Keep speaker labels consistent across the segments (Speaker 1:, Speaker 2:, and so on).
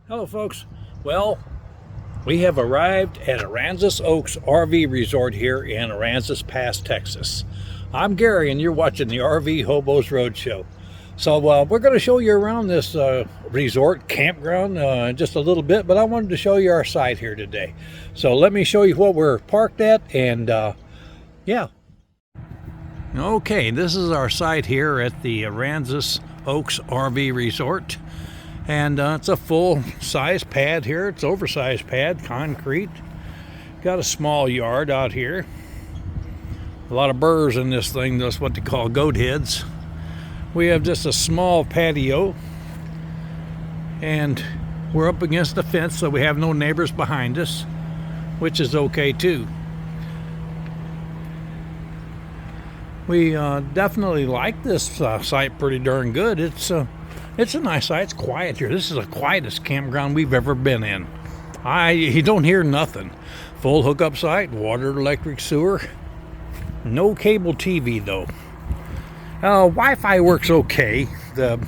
Speaker 1: Hello folks. Well, we have arrived at Aransas Oaks RV Resort here in Aransas Pass, Texas. I'm Gary and you're watching the RV Hobos Roadshow. So we're going to show you around this resort campground in just a little bit, but I wanted to show you our site here today. So let me show you what we're parked at and yeah. Okay, this is our site here at the Aransas Oaks RV Resort. And it's a full-size pad here. It's oversized pad, concrete. Got a small yard out here. A lot of burrs in this thing. That's what they call goat heads. We have just a small patio. And we're up against the fence, so we have no neighbors behind us, which is okay too. We definitely like this site pretty darn good. It's a nice site. It's quiet here. This is the quietest campground we've ever been in. You don't hear nothing. Full hookup site, water, electric, sewer. No cable TV though. Wi-Fi works okay. The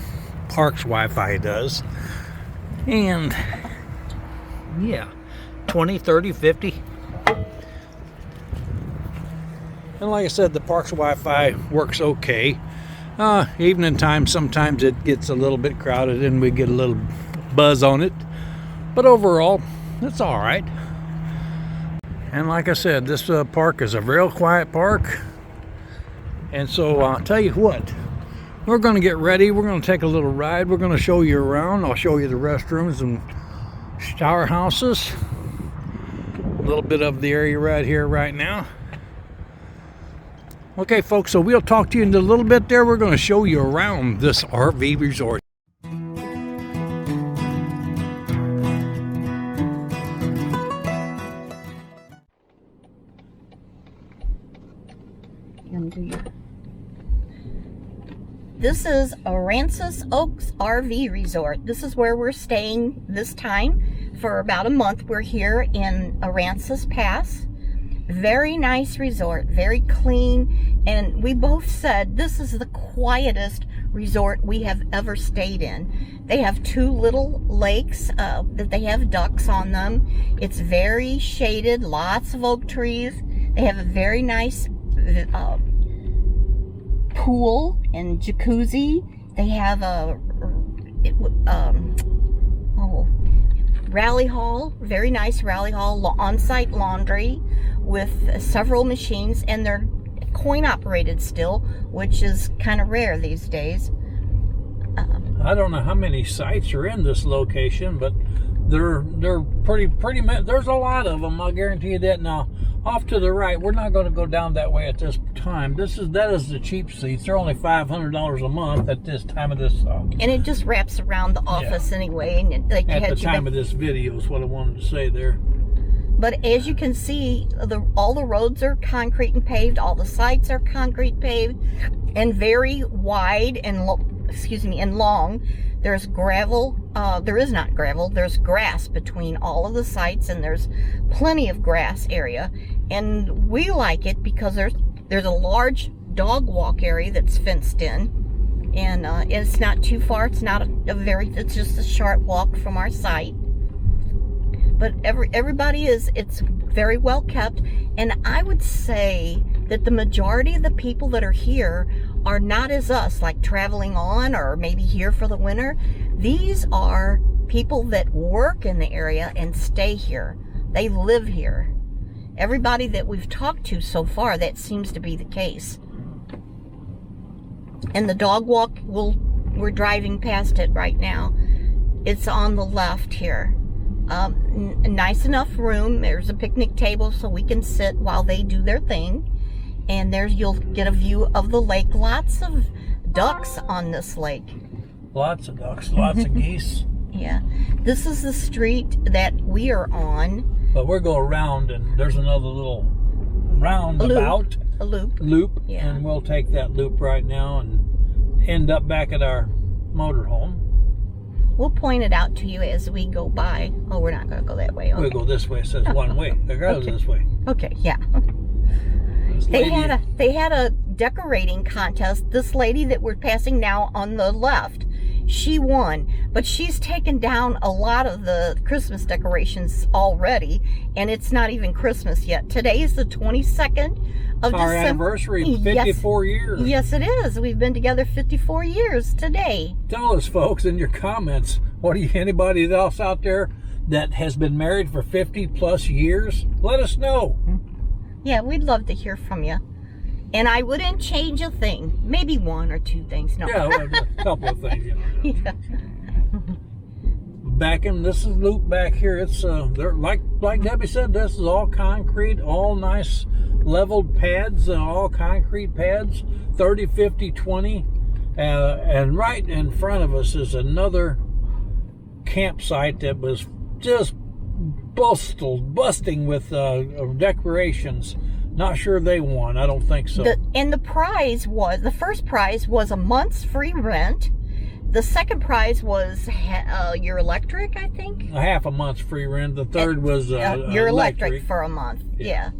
Speaker 1: park's Wi-Fi does. And yeah, 20, 30, 50. And like I said, the park's Wi-Fi works okay. Evening time, sometimes it gets a little bit crowded and we get a little buzz on it. But overall, it's all right. And like I said, this park is a real quiet park. And so I'll tell you what, we're going to get ready. We're going to take a little ride. We're going to show you around. I'll show you the restrooms and shower houses. A little bit of the area right here, right now. Okay, folks, so we'll talk to you in a little bit there. We're going to show you around this RV resort.
Speaker 2: This is Aransas Oaks RV Resort. This is where we're staying this time. For about a month, we're here in Aransas Pass. Very nice resort, very clean, and we both said this is the quietest resort we have ever stayed in. They have two little lakes that they have ducks on them. It's very shaded, lots of oak trees. They have a very nice pool and jacuzzi. They have a rally hall, very nice rally hall, on-site laundry with several machines, and they're coin operated still, which is kind of rare these days.
Speaker 1: I don't know how many sites are in this location, but they're pretty there's a lot of them, I'll guarantee you that. Now off to the right, we're not going to go down that way at this time. That is the cheap seats. They're only $500 a month at this time of this
Speaker 2: and it just wraps around the office anyway, and like
Speaker 1: at the time of this video is what I wanted to say there.
Speaker 2: But as you can see, all the roads are concrete and paved. All the sites are concrete paved and very wide and long. There's gravel. There is not gravel. There's grass between all of the sites, and there's plenty of grass area. And we like it because there's a large dog walk area that's fenced in, and it's not too far. It's not it's just a short walk from our site. But it's very well kept, and I would say that the majority of the people that are here are not as us, like traveling on or maybe here for the winter. These are people that work in the area and stay here. They live here. Everybody that we've talked to so far, that seems to be the case. And the dog walk, we're driving past it right now. It's on the left here. Nice enough room. There's a picnic table so we can sit while they do their thing. And you'll get a view of the lake. Lots of ducks on this lake.
Speaker 1: Lots of ducks, lots of geese.
Speaker 2: Yeah. This is the street that we are on.
Speaker 1: But we're going around, and there's another little roundabout.
Speaker 2: A loop. Yeah.
Speaker 1: And we'll take that loop right now and end up back at our motorhome.
Speaker 2: We'll point it out to you as we go by. Oh, we're not going to go that way. Okay.
Speaker 1: We'll go this way. It says one way. It goes this way.
Speaker 2: Okay, yeah. They had a decorating contest. This lady that we're passing now on the left she won. But she's taken down a lot of the Christmas decorations already, and it's not even Christmas yet. Today is the 22nd of
Speaker 1: Our
Speaker 2: December.
Speaker 1: anniversary, 54 years.
Speaker 2: Yes, it is. We've been together 54 years today.
Speaker 1: Tell us, folks, in your comments, anybody else out there that has been married for 50 plus years? Let us know.
Speaker 2: Yeah, we'd love to hear from you. And I wouldn't change a thing. Maybe one or two things. No.
Speaker 1: Yeah, a couple of things.
Speaker 2: Yeah.
Speaker 1: Back in this is loop back here. It's they're like Debbie said. This is all concrete, all nice leveled pads, all concrete pads. 30, 50, 20, and right in front of us is another campsite that was just busting with decorations. Not sure they won. I don't think so.
Speaker 2: The first prize was a month's free rent. The second prize was your electric, I think.
Speaker 1: A half a month's free rent. The third was
Speaker 2: your electric for a month. Yeah.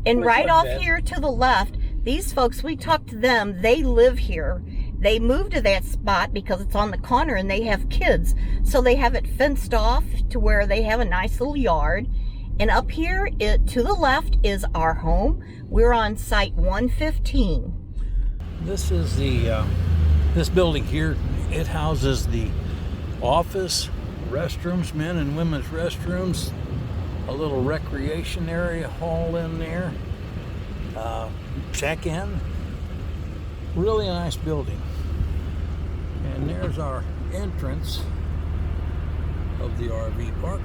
Speaker 2: And right off here to the left, these folks, we talked to them. They live here. They moved to that spot because it's on the corner and they have kids. So they have it fenced off to where they have a nice little yard. And up here to the left is our home. We're on site 115.
Speaker 1: This is this building here. It houses the office, restrooms, men and women's restrooms, a little recreation area hall in there, check-in. Really nice building. And there's our entrance of the RV park.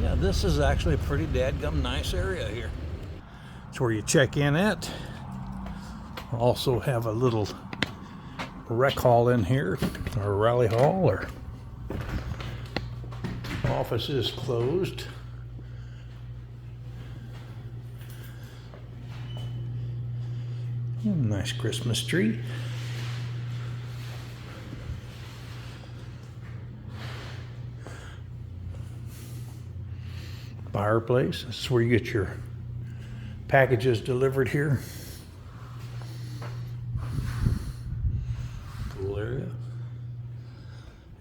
Speaker 1: Yeah, this is actually a pretty dadgum nice area here. It's where you check in at. Also have a little rec hall in here, or rally hall, or office is closed. Nice Christmas tree. Fireplace. This is where you get your packages delivered here. Pool area.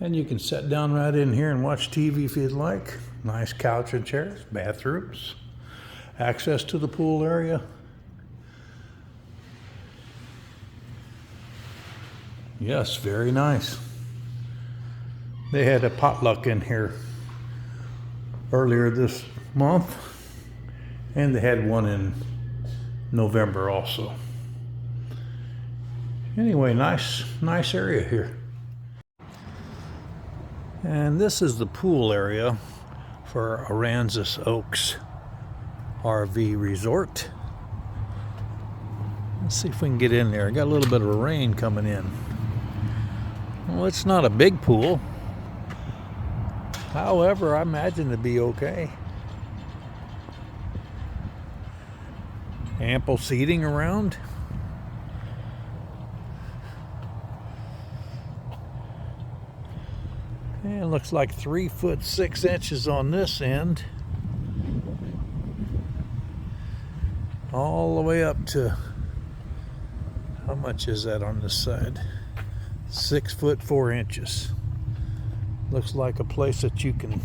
Speaker 1: And you can sit down right in here and watch TV if you'd like. Nice couch and chairs, bathrooms, access to the pool area. Yes, very nice. They had a potluck in here earlier this month, and they had one in November also. Anyway, nice area here. And this is the pool area for Aransas Oaks RV Resort. Let's see if we can get in there. Got a little bit of rain coming in. Well, it's not a big pool. However, I imagine it'd be okay. Ample seating around. And it looks like 3 foot 6 inches on this end. All the way up to, how much is that on this side? 6 foot 4 inches. Looks like a place that you can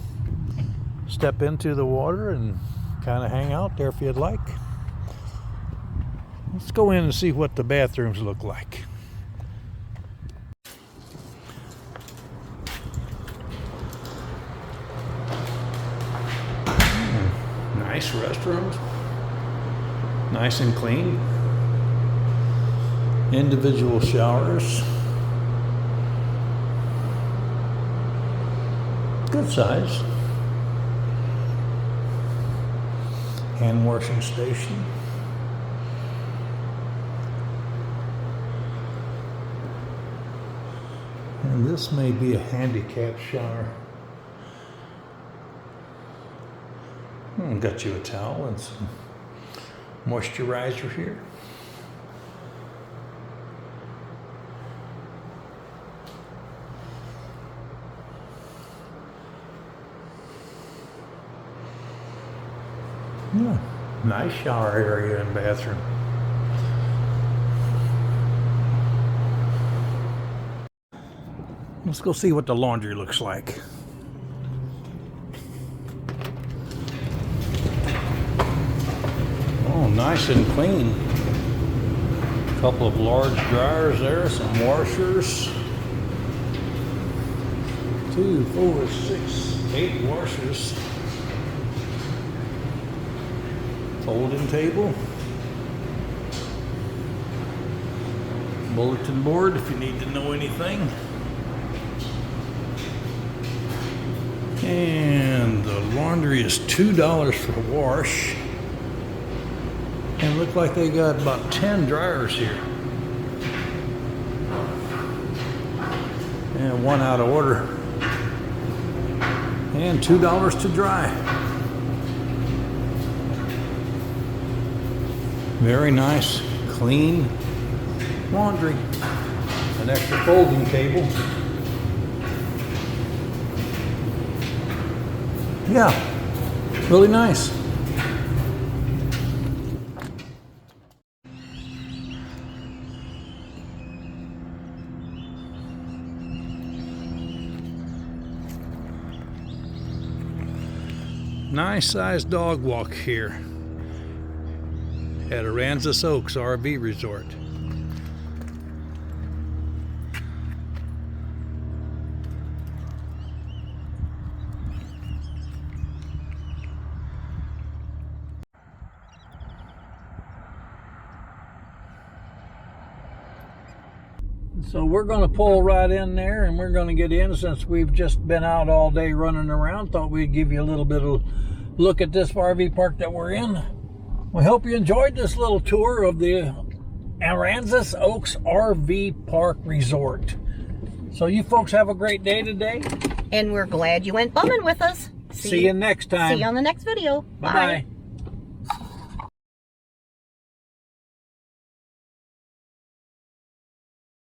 Speaker 1: step into the water and kind of hang out there if you'd like. Let's go in and see what the bathrooms look like. Nice restrooms. Nice and clean. Individual showers. Good size. Hand washing station. And this may be a handicap shower. Got you a towel and some moisturizer here. Yeah, nice shower area and bathroom. Let's go see what the laundry looks like. Oh, nice and clean. A couple of large dryers there, some washers. 2, 4, 6, 8 washers. Folding table. Bulletin board if you need to know anything. And the laundry is $2 for the wash. And look like they got about 10 dryers here. And one out of order. And $2 to dry. Very nice, clean laundry. An extra folding table. Yeah, really nice. Nice sized dog walk here at Aransas Oaks RV Resort. So we're going to pull right in there and we're going to get in since we've just been out all day running around. Thought we'd give you a little bit of look at this RV park that we're in. We hope you enjoyed this little tour of the Aransas Oaks RV Park Resort. So you folks have a great day today.
Speaker 2: And we're glad you went bumming with us.
Speaker 1: See you next time.
Speaker 2: See you on the next video.
Speaker 1: Bye-bye.